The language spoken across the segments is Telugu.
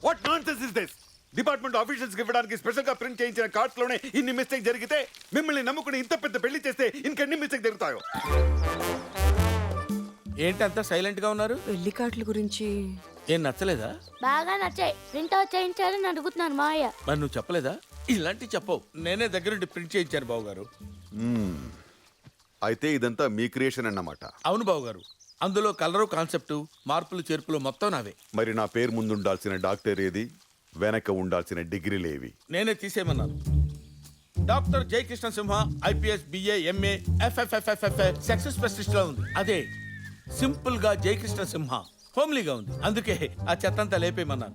What nonsense is this? Department officials కి ఇవ్వడానికి స్పెషల్ గా ప్రింట్ చేయించిన కార్డ్స్ లోనే ఇన్ని మిస్టేక్ జరిగితే మిమ్మల్ని నమ్ముకుని ఇంత పెద్ద పెళ్లి చేస్తే ఇంకెన్ని మిస్టేక్ జరుగుతాయో? ఏంటంతా సైలెంట్ గా ఉన్నారు? పెళ్లి కార్డుల గురించి ఏం నచ్చలేదా? బాగా నచ్చాయి. ప్రింట్ అవుట్ చేయించాలని అడుగుతున్నాను మావయ్య. మరి నువ్వు చెప్పలేదా? ఇలాంటి చెప్పవు, నేనే దగ్గరుండి ప్రింట్ చేయించాను బాబు గారు. అయితే ఇదంతా మీ క్రియేషన్ అన్నమాట. అవును బాబు గారు, అందులో కలరు కాన్సెప్ట్ మార్పులు చేర్పులు మొత్తం నావే. మరి నా పేరు ముందు ఉండాల్సిన డాక్టర్ ఏది, వెనక ఉండాల్సిన డిగ్రీలేవి? నేనే తీసేయమన్నాను. Doctor Jayakrishna Simha IPS BA MA FFFF success specialist లా ఉంది. అదే సింపుల్ గా జయకృష్ణ సింహ హోమ్లీగా ఉంది. అందుకే ఆ చెత్తంతా లేపేయమన్నాను.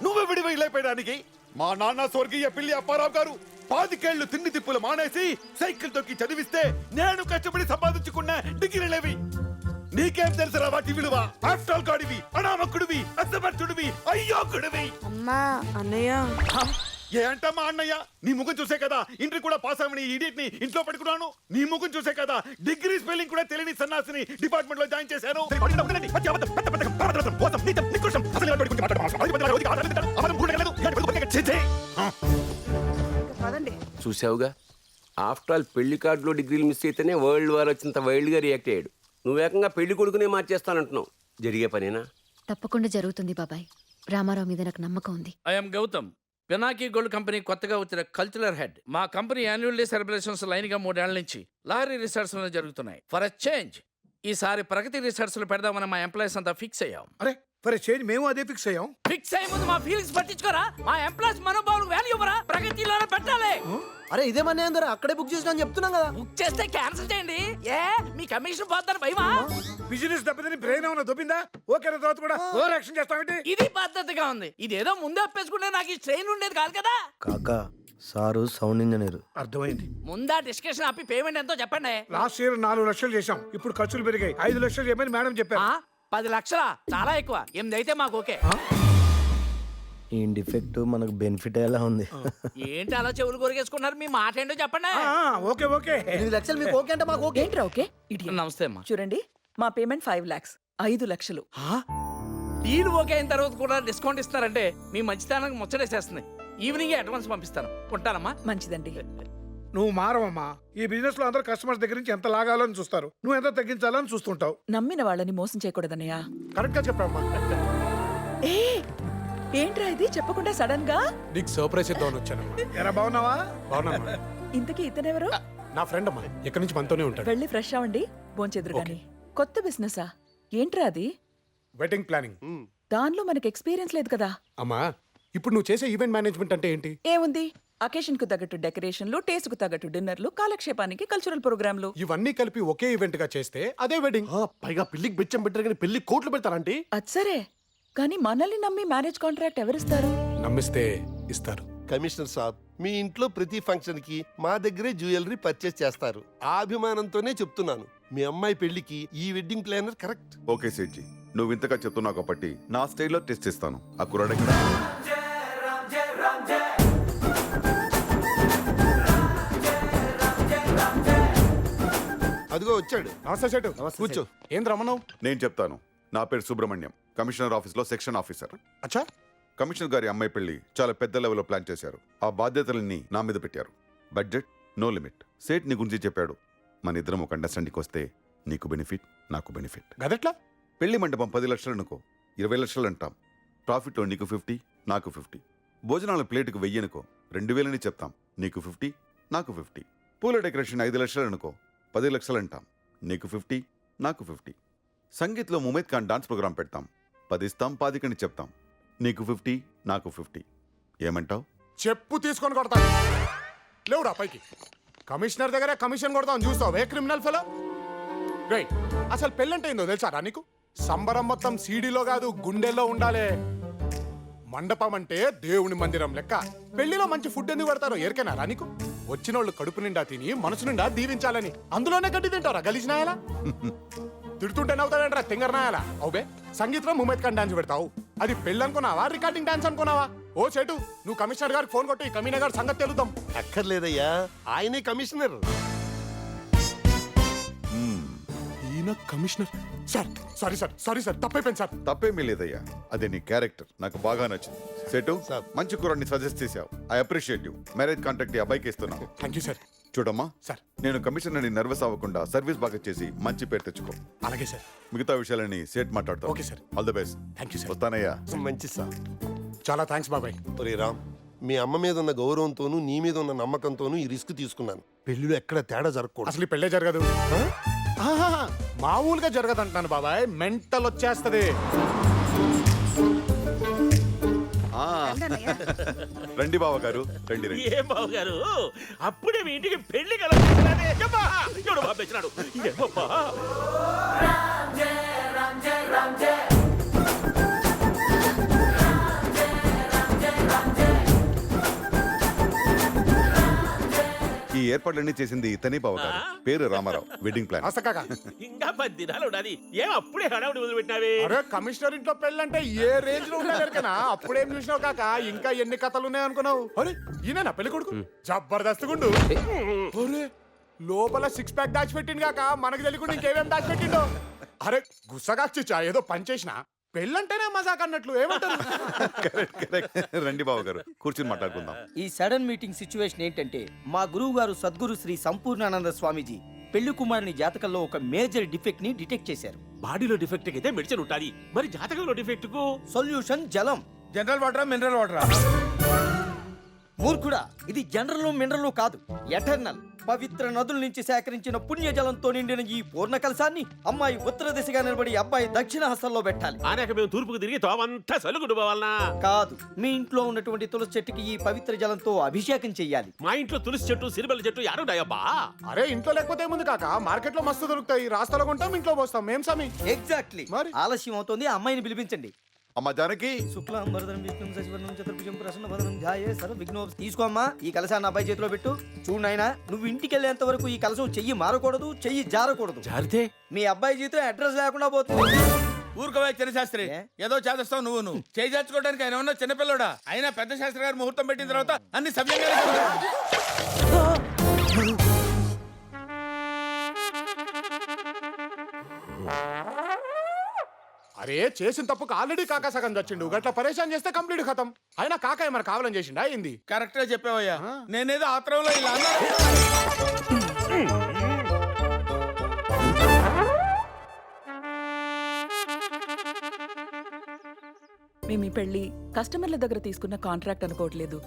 నువ్వే విడివై లేపేయడానికి? మా నాన్న స్వర్గీయ పిల్లి అప్పారావు గారు 5 ఏళ్లు తిండి తిప్పులు మానేసి సైకిల్ తొక్కి చదివిస్తే నేను కష్టపడి సంపాదించుకున్న డిగ్రీలేవి. నీకేం తెలుసురా వాటి విలువ? ఆఫ్టర్ ఆల్ గాడివి, అనామకుడివి, అసమర్థుడివి, అయ్యోకుడివి. అమ్మా అన్నయ్య ఏ అంటమ్మా అన్నయ్య? నీ ముఖం చూసే కదా ఇంటర్ కూడా పాస్ అవ్వని ఇడియట్ ని ఇంట్లో పెట్టుకున్నాను. నీ ముఖం చూసే కదా డిగ్రీ స్పెల్లింగ్ కూడా తెలియని సన్నాసిని డిపార్ట్మెంట్ లో జాయిన్ చేశాను. చూసావుగా, ఆఫ్టర్ ఆల్ పెళ్లి కార్డులో డిగ్రీలు మిస్ అయితేనే వరల్డ్ వార్ వచ్చినంత వైల్డ్ గా రియాక్ట్ అయ్యాడు. నువ్వు ఏకంగా పెళ్లి కొడుకునే మార్చేస్తానంటున్నావు. జరిగే పనేనా? తప్పకుండా జరుగుతుంది బాబాయ్. రామారావు మీద నాకు నమ్మకం ఉంది. I'm Gautam, Pinaki gold company కొత్తగా వచ్చిన కల్చరల్ హెడ్. మా company annual day celebrations line గా 3 ఏళ్ల నుంచి లారీ రిసార్ట్స్ జరుగుతున్నాయి. ఫర్ ఎ చేంజ్ ఈసారి ప్రగతి రిసార్ట్స్ లో పెడదామని మా ఎంప్లాయీస్ అంతా ఫిక్స్ అయ్యాం. అరే ఫర్ చేంజ్ మేము అదే ఫిక్స్ అయ్యాం. ఫిక్స్ అయ్యే ముందు మా ఫీలింగ్స్ పట్టించుకోరా? మా ఎంప్లాయీస్ మనోభావాలకు వాల్యూ ఇవ్వరా? ప్రగతిలోనే పెట్టాలి. అరే ఇదే మన అందరూ అక్కడే బుక్ చేసినా చెప్తున్నాం కదా. బుక్ చేస్తే క్యాన్సిల్ చేయండి. ఏ మీ కమిషన్ పోతారు భయమా? బిజినెస్ దెబ్బతిని బ్రెయిన్ ఏమైనా దొబ్బిందా? ఓకే తర్వాత కూడా ఓవర్ యాక్షన్ చేస్తామంటే ఇది పద్ధతిగా ఉంది. ఇదేదో ముందే ఒప్పేసుకుంటే నాకు ఈ స్ట్రెయిన్ ఉండేది కాదు కదా. కాకా సారు సౌండ్ ఇంజనీర్. అర్థమైంది. ముందా డిస్కషన్ ఆపి పేమెంట్ ఎంతో చెప్పండి. లాస్ట్ ఇయర్ 4 లక్షలు చేశాం. ఇప్పుడు ఖర్చులు పెరిగాయి. 5 లక్షలు చేయమని మేడం చెప్పారు. 10 లక్షలా? చాలా ఎక్కువ. 8 అయితే మాకు ఓకే. ఈ డిఫెక్ట్ మనకు బెనిఫిట్ ఎలా ఉంది? ఏంటి అలా చెవులు కొరిగేసుకున్నారు? మీ మాట ఏంటో చెప్పండి. ఓకే ఓకే 8 లక్షలు మీకు ఓకే అంటే మాకు ఓకే. ఏంట్రా ఓకే? నమస్తే అమ్మా. చూడండి, మా పేమెంట్ 5 lakhs, 5 లక్షలు. డీల్ ఓకే అయిన తర్వాత కూడా డిస్కౌంట్ ఇస్తారంటే మీ మంచితనానికి ముచ్చటేసేస్తుంది. ఈవినింగ్ అడ్వాన్స్ పంపిస్తాను. ఉంటానమ్మా. మంచిదండి. నువ్వు మారవమ్మా. ఈ బిజినెస్ లో అందరూ కస్టమర్స్ దగ్గర నుంచి ఎంత లాగాలని చూస్తారు, నువ్వు ఎంత తగ్గించాలని చూస్తుంటావు. నమ్మిన వాళ్ళని మోసం చేయకూడదన్నయ్య. కరెక్ట్ గా చెప్పమ్మా. ఏ ఏంట్రా ఇది చెప్పకుండా సడన్ గా? నీకు సర్ప్రైజ్ ఇద్దామని వచ్చాను. ఎరా బాగున్నావా? బాగున్నా. ఇంతకీ ఇతనెవరు? నా ఫ్రెండ్ అమ్మా. ఎక్కడి నుంచి మనతోనే ఉంటాడు. వెళ్ళి ఫ్రెష్ అవ్వండి, భోంచెదురు గాని. కొత్త బిజినెసా? ఏంట్రా అది? Wedding planning. దానిలో మనకి ఎక్స్పీరియన్స్ లేదు కదా. అమ్మా ఇప్పుడు నువ్వు చేసే ఈవెంట్ మేనేజ్మెంట్ అంటే ఏంటి? ఏముంది, అకేషన్ కు తగ్గట్టు డెకరేషన్లు, టేస్ట్ కు తగ్గట్టు డిన్నర్లు, కాలక్షేపానికి కల్చరల్ ప్రోగ్రాంలు. ఇవన్నీ కలిపి ఒకే ఈవెంట్ గా చేస్తే అదే వెడ్డింగ్. పైగా పెళ్లికి బిచ్చం పెట్టారు కానీ పెళ్లి కోట్లు పెడతారంటే. అది సరే, కానీ మనల్ని నమ్మి మ్యారేజ్ కాంట్రాక్ట్ ఎవరిస్తారు? నమ్మిస్తే ఇస్తారు. కమిషనర్ సాబ్, మీ ఇంట్లో ప్రతి ఫంక్షన్ కి మా దగ్గరే జ్యువెలరీ పర్చేస్ చేస్తారు. ఆ అభిమానంతోనే చెప్తున్నాను, మీ అమ్మాయి పెళ్లికి ఈ wedding planner correct. Okay Sethji, నువ్వు ఇంతగా చెప్తున్నావు కాబట్టి నా స్టైల్లో టెస్ట్ ఇస్తాను. ఆ కుర్రాడు అదిగో వచ్చాడు. నమస్తే సెటు. కూర్చో. ఏం రమ్మన్నావు? నేను చెప్తాను. నా పేరు సుబ్రహ్మణ్యం, కమిషనర్ ఆఫీస్ లో సెక్షన్ ఆఫీసర్. అచ్చా. కమిషనర్ గారి అమ్మాయి పెళ్లి చాలా పెద్ద లెవెల్లో ప్లాన్ చేశారు. ఆ బాధ్యతలన్నీ నా మీద పెట్టారు. Budget no limit. సేట్ నీ గురించి చెప్పాడు. మన ఇద్దరం ఒక అండర్స్టాండింగ్ వస్తే నీకు బెనిఫిట్, నాకు బెనిఫిట్. గదెట్లా? పెళ్లి మండపం 10 లక్షలు అనుకో, 20 లక్షలు అంటాం. ప్రాఫిట్లో నీకు 50, నాకు 50. భోజనాల ప్లేటుకు 1000 అనుకో, 2000 అని చెప్తాం. నీకు 50, నాకు 50. పూల డెకరేషన్ 5 లక్షలు అనుకో, 10 లక్షలు అంటాం. నీకు 50, నాకు 50. సంగీత్లో ముమైత్ ఖాన్ డాన్స్ ప్రోగ్రాం పెడతాం. 10 ఇస్తాం, 10 అని చెప్తాం. నీకు 50, నాకు 50. ఏమంటావు? చెప్పు తీసుకొని కొడతాను. లేవురా పైకి. కమిషనర్ దగ్గర కమిషన్ కొడతాం చూస్తావు ఏ క్రిమినల్ ఫెలో. రైట్, అసలు పెళ్ళంటే ఏందో తెలుసారా నీకు? సంబరం మొత్తం సీడీలో కాదు గుండెల్లో ఉండాలి. మండపం అంటే దేవుని మందిరం లెక్క. పెళ్లిలో మంచి ఫుడ్ ఎందుకు పెడతారో ఎరికైనారా నీకు? వచ్చినోళ్ళు కడుపు నిండా తిని మనసు నిండా దీవించాలని. అందులోనే గడ్డి తింటారా గలీజ్నాయాలా? తిడుతుంటే నవ్వుతాడంటారా తింగరనాయాలా? అవుబే, సంగీతంలో ముమైత్ ఖాన్ డాన్స్ పెడతావు. అది పెళ్ళి అనుకున్నావా, రికార్డింగ్ డాన్స్ అనుకున్నావా? ఓ చెటు, నువ్వు కమిషనర్ గారికి ఫోన్ కొట్టి కమిషనర్ గారి సంగతి తెలుద్దాం. అక్కర్లేదయ్యా, ఆయనే కమిషనర్. ఈ ఈయన కమిషనర్ సార్. సారీ సార్ తప్పైపోయింది సార్. తప్పేమీ లేదయ్యా, అదే నీ క్యారెక్టర్ నాకు బాగా నచ్చింది. సెటు మంచి కురాన్ని సజెస్ట్ చేశావు. I appreciate you. Marriage contract ఈ అబ్బాయికి ఇస్తున్నాను. Thank you sir. చూడమ్మా సార్. నేను కమిషనర్ని నర్వస్ అవ్వకుండా సర్వీస్ బాగా చేసి మంచి పేరు తెచ్చుకో. అలాగే సార్. మిగతా విషయాలని సేట్ మాట్లాడతాం. Okay sir. All the best. Thank you sir. వస్తానయ్యా. మంచి సార్. చాలా థ్యాంక్స్ బాబాయ్. ఒరే రామ్, మీ అమ్మ మీద ఉన్న గౌరవంతోనూ నీ మీద ఉన్న నమ్మకంతోనూ ఈ రిస్క్ తీసుకున్నాను. పెళ్లిలో ఎక్కడ తేడా జరగకూడదు. అసలు ఈ పెళ్ళే జరగదు. ఆహాహా, మామూలుగా జరగదు అంటున్నాను బాబాయ్. మెంటల్ వచ్చేస్తది. ఆ, రండి బావ గారు, రండి రండి. ఏం బాబు గారు అప్పుడే మీ ఇంటికి పెళ్లి కలవడు పంపించినాడు. ఈ ఏర్పాట్లన్నీ చేసింది ఇతనే బావ గారు. పేరు రామారావు. Wedding plan. అసకాక ఇంకా 10 దినాలు ఉండాలి. ఏం అప్పుడే హడావుడి మొదలుపెట్టినావే? అరే కమిషనర్ ఇంట్లో పెళ్ళంటే ఏ రేంజ్ లో ఉండాలి కదా. అప్పుడేం చూసినావు కాక, ఇంకా ఎన్ని కథలు ఉన్నాయి అనుకున్నావు. అరే ఈయన పెళ్లి కొడుకు జబర్దస్త్ గుండు. అరే లోపల 6 ప్యాక్ దాచిపెట్టిండు కాక, మనకు తెలియకుండా ఇంకేమేం దాచిపెట్టిండో. అరే గుస్సగా చిచ్చా ఏదో పని చేసిన. పెళ్ళంటేనే మజాక్ అన్నట్లు. ఏమంటారు? Correct, correct. రండి బావ గారు, కూర్చుని మాట్లాడుకుందాం. ఈ సడన్ మీటింగ్ సిచ్యువేషన్ ఏంటంటే, మా గురువు గారు సద్గురు శ్రీ సంపూర్ణానంద స్వామీజీ పెళ్లి కుమారుని జాతకంలో ఒక మేజర్ డిఫెక్ట్ ని డిటెక్ట్ చేశారు. బాడీలో డిఫెక్ట్ అయితే మెడిసిన్ ఉంటాది, మరి జాతకంలో డిఫెక్ట్ కు సొల్యూషన్ జలం. జనరల్ వాటరా మినరల్ వాటరా? మూర్ఖుడా, ఇది జనరల్ మినరల్ కాదు, ఎటర్నల్. పవిత్ర నదుల నుంచి సేకరించిన పుణ్య జలంతో నిండిన ఈ పూర్ణ కలశాన్ని అమ్మాయి ఉత్తర దిశగా నిలబడి అబ్బాయి దక్షిణ హస్తంలో పెట్టాలి. ఆనాక మేము తూర్పుకు తిరిగి తోమంతా సలుగుడు పోవాలనా? కాదు, మీ ఇంట్లో ఉన్నటువంటి తులసి చెట్టుకి ఈ పవిత్ర జలంతో అభిషేకం చెయ్యాలి. మా ఇంట్లో తులసి చెట్టు సిరిబల చెట్టు యారుంటాయబ్బా? అరే ఇంట్లో లేకపోతే ఏముంది కాక, మార్కెట్ లో మస్తు దొరుకుతాయి. రాస్తాలో కొంటాం, ఇంట్లో పోస్తాం. మేం సమీ. ఎగ్జాక్ట్లీ. మరి? ఆలస్యం అవుతుంది, ఆ అమ్మాయిని పిలిపించండి. అమ్మ జానకి, శుక్లాం వరదం విష్ణుం శశివర్ణం చతుర్భుజం ప్రసన్నవదనం ధ్యాయే సర్వ విఘ్నోప. తీసుకోమ్మా, ఈ కలశాన్ని అబ్బాయి చేతిలో పెట్టు. చూడు నాయనా, నువ్వు ఇంటికి వెళ్ళేంత వరకు ఈ కలశం చెయ్యి మారకూడదు, చెయ్యి జారకూడదు. జారితే మీ అబ్బాయి జీతం అడ్రస్ లేకుండా పోతుంది. ఊరుకోవా చిన్న శాస్త్రి, ఏ? ఏదో చేదస్తావు నువ్వు చేయి చేర్చుకోవడానికి ఆయన ఉన్న చిన్నపిల్లడా? అయినా పెద్ద శాస్త్రి గారు ముహూర్తం పెట్టిన తర్వాత అన్ని సవ్యంగా అరే చేసిన తప్పుకు ఆల్రెడీ కాకా సగం చచ్చిండు. గట్లా పరేషాన్ చేస్తే కంప్లీట్ ఖతం. అయినా కాక ఏమైనా కావాలని చేసిండా అయింది. కరెక్ట్ గా చెప్పావయ్యా. నేనేదో ఆత్రంలో ఇలా అన్నా. మేము ఈ పెళ్లి కస్టమర్ల దగ్గర తీసుకున్న కాంట్రాక్ట్ అనుకోవట్లేదు,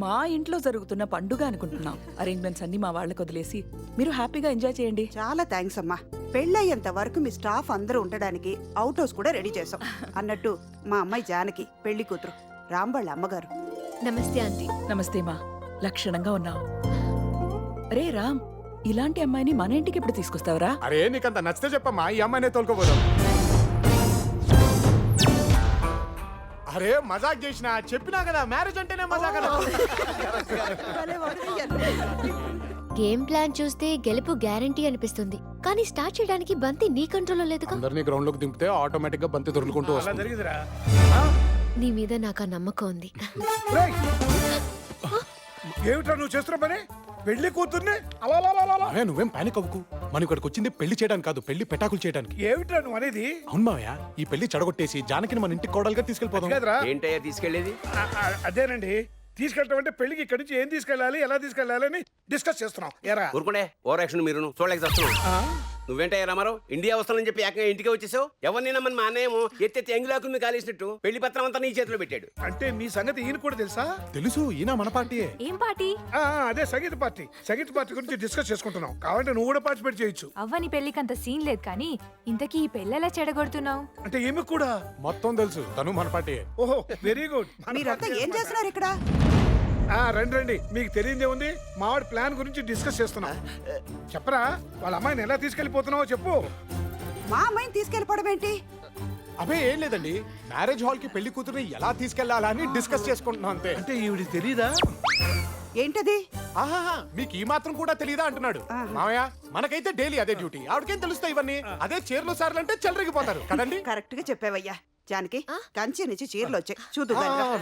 మా ఇంట్లో జరుగుతున్న పండుగ అనుకుంటున్నాం. అరేంజ్మెంట్స్ అన్ని మా వాళ్ళకి వదిలేసి మీరు హ్యాపీగా ఎంజాయ్ చేయండి. చాలా థ్యాంక్స్ అమ్మా. పెళ్ళయ్యేంత వరకు మీ స్టాఫ్ అందరూ ఉండడానికి అవుట్ హౌస్ కూడా రెడీ చేసాం. అన్నట్టు మా అమ్మాయి జానకి పెళ్లి కూతురు, రామ్ వాళ్ళ అమ్మగారు. నమస్తే ఆంటీ. నమస్తే మా, లక్షణంగా ఉన్నావు. రే రామ్, ఇలాంటి అమ్మాయిని మన ఇంటికి ఎప్పుడు తీసుకొస్తావరా? అరే నీకంత నచ్చితే చెప్పమ్మా, ఈ అమ్మాయినే తోలుకోపోదాం. అరే మజాక్ చేసిన, చెప్పినా కదా మ్యారేజ్ అంటేనే మజాక్ అన్న. గేమ్ ప్లాన్ చూస్తే గెలుపు గ్యారంటీ అనిపిస్తుంది, కానీ స్టార్ట్ చేయడానికి బంతి నీ కంట్రోల్లో లేదుగా. అందరినీ గ్రౌండ్ లోకి దింపితే ఆటోమేటిక్ గా బంతి దొరుకుంటూ అలా జరిగిందిరా. నీ మీద నాకు ఆ నమ్మకం ఉంది. ఏమిట్రా నువ్వు చేస్తున్న పని? పెళ్లి కూతుర్ని అలా నువ్వేం పానిక్ అవ్వకు. మనం ఇక్కడికి వచ్చింది పెళ్లి చేయడానికి కాదు, పెళ్లి పెటాకులు చేయడానికి. ఏమిట్రా నువ్వు అనేది? అవును మావయ్య, ఈ పెళ్లి చెడగొట్టేసి జానకిని మన ఇంటికి కోడలుగా తీసుకెళ్ళిపోదాం. కదరా? ఏంటయ్యా తీసుకెళ్లేది? అదేనండి, తీసుకెళ్ళటం అంటే పెళ్లికి ఇక్కడి నుంచి ఏం తీసుకెళ్ళాలి, ఎలా తీసుకెళ్ళాలి అని డిస్కస్ చేస్తున్నాం. ఎరా ఊరుకుండే ఓవర్ యాక్షన్ మీరు చూడలేక వస్తున్నావు. నువ్వేంటయ్యా రామారావు, ఇండియా వస్తానని చెప్పి ఏకంగా ఇంటికి వచ్చేసావు. ఎవరినైనా మన మా అన్నయ్యేమో ఎత్తెత్తి ఎంగిలాకుని కాలేసినట్టు పెళ్లి పత్రం అంతా నీ చేతిలో పెట్టాడు. అంటే మీ సంగతి ఈయన కూడా తెలుసా? తెలుసు, ఈయన మన పార్టీయే. ఏం పార్టీ? అదే సంగీత పార్టీ. సంగీత పార్టీ గురించి డిస్కస్ చేసుకుంటున్నాం. కావాలంటే నువ్వు కూడా పార్టిసిపేట్ చేయొచ్చు. అవ్వని పెళ్లికి అంత సీన్ లేదు, కానీ ఇంతకీ ఈ పెళ్ళెలా చెడగొడుతున్నావు? అంటే ఏమి కూడా మొత్తం తెలుసు, తను మన పార్టీయే. ఓహో వెరీ గుడ్. మీరంతా ఏం చేస్తున్నారు ఇక్కడ? రండి రండి, మీకు తెలియదే ఉంది. మావాడి ప్లాన్ గురించి డిస్కస్ చేస్తున్నాం. చెప్పరా, వాళ్ళ అమ్మాయిని ఎలా తీసుకెళ్లిపోతున్నావో చెప్పు. మా అమ్మాయిని తీసుకెళ్ళిపోవడం ఏంటి? అవే ఏం లేదండి, మ్యారేజ్ హాల్ కి పెళ్లి కూతురుని ఎలా తీసుకెళ్లాలా అని డిస్కస్ చేసుకుంటున్నాం అంతే. అంటే ఈవిడ తెలీదా? ఏంటది? ఆహాహా, మీకు ఈ మాత్రం కూడా తెలియదా అంటున్నాడు. మావయ్య, మనకైతే డైలీ అదే డ్యూటీ. ఆవిడకేం తెలుస్తాయి ఇవన్నీ? అదే చీరలు సార్లు అంటే చెలరిగిపోతారు కదండి. కరెక్ట్ గా చెప్పావయ్యా. జానకి, కంచి నుంచి చీరలు వచ్చాయి చూద్దు.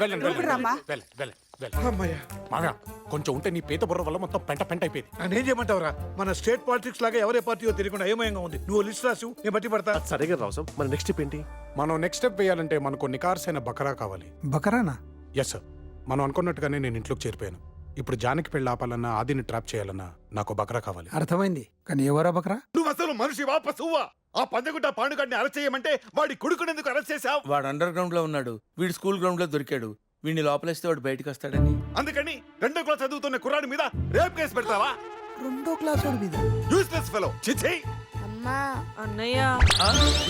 వెళ్ళండి, రామ్మా. వెళ్ళండి. మామయ్య కొంచెం ఉంటే నీ పీత బుర్ర వల్ల మొత్తం పెంట పెంట అయిపోయింది. నేనేం చేయమంటావురా? మన స్టేట్ పాలిటిక్స్ లాగా ఎవరే పార్టీయో తెలియకుండా ఏమయంగా ఉంది. నువ్వు లిస్ట్ రాసు, నేను బట్టి పడతా. సరిగా రావు మన నెక్స్ట్ స్టెప్ ఏంటి? మనం నెక్స్ట్ స్టెప్ వేయాలంటే మనకు నికార్సైన బకరా కావాలి. బకరానా? ఎస్ సార్, మనం అనుకున్నట్టుగానే నేను ఇంట్లోకి చేరిపోయాను. ఇప్పుడు జానకి పెళ్లి ఆపాలన్నా ఆదిని ట్రాప్ చేయాలన్నా నాకు బకరా కావాలి. అర్థమైంది, కానీ ఎవరా బకరా? నువ్వు అసలు మనిషి వాపసువ్వా? ఆ పందగుట్ట పాండుగాడిని అరెస్ట్ చేయమంటే వాడి కొడుకునేందుకు అరెస్ట్ చేశావు? వాడు అండర్ గ్రౌండ్ లో ఉన్నాడు, వీడు స్కూల్ గ్రౌండ్ లో దొరికాడు. వీడిని లోపలేస్తే వాడు బయటకు వస్తాడని. అందుకని 2వ క్లాస్ చదువుతున్న కుర్రాడి మీద రేప్ కేసు పెడతావా? 2వ క్లాస్ వాడి మీద? Useless fellow. చిచి. అమ్మా అన్నయ్య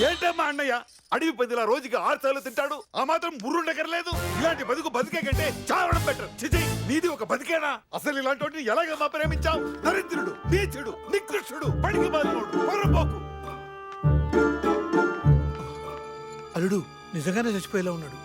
ఏంటమ్మా అన్నయ్య? అడవి పందిలా రోజుకి 6 సార్లు తింటాడు, ఆ మాత్రం బుర్రుండగరలేదు. ఇలాంటి బతుకు బతికే కంటే చావడం బెటర్. చిచి, నీది ఒక బతికేనా? అసలు ఇలాంటి వాటిని ఎలాగమ్మా ప్రేమించావు? దరిద్రుడు, నీచుడు, నికృష్టుడు, పడికి బాధినోడు, పొరపోకు. అల్లుడు నిజంగానే చచ్చిపోయేలా ఉన్నాడు.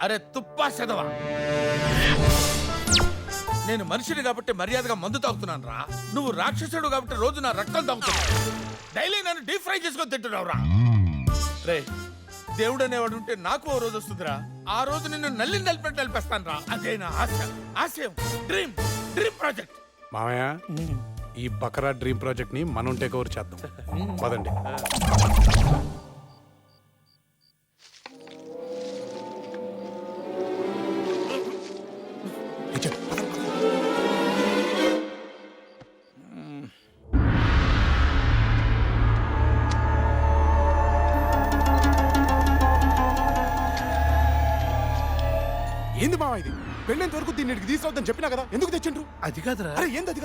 అరే తుప్పా చదవా, నేను మనిషిని కాబట్టి మర్యాదగా మందు తాగుతున్నాను రా. నువ్వు రాక్షసుడు కాబట్టి రోజు నా రక్తం తాగుతున్నావు. డైలీ నన్ను డీప్ ఫ్రై చేసుకొని తింటున్నావు రా. రే, దేవుడు అనేవాడు ఉంటే నాకు ఓ రోజు వస్తుందిరా. ఆ రోజు నిన్ను నలిపినట్టు నలిపేస్తాను రా. అదే నా ఆశ, ఆశయం, డ్రీమ్, డ్రీమ్ ప్రాజెక్ట్. మామయ్య, ఈ బకరా డ్రీమ్ ప్రాజెక్ట్ ని మనం టేక్ ఓవర్ చేద్దాం. పదండి. ఏంది మావా ఇది? పెళ్ళేంత వరకు దీన్ని తీసుకొద్దని చెప్పినా కదా, ఎందుకు తెచ్చిండ్రు? అది కాదురా. అరే ఏంది అది?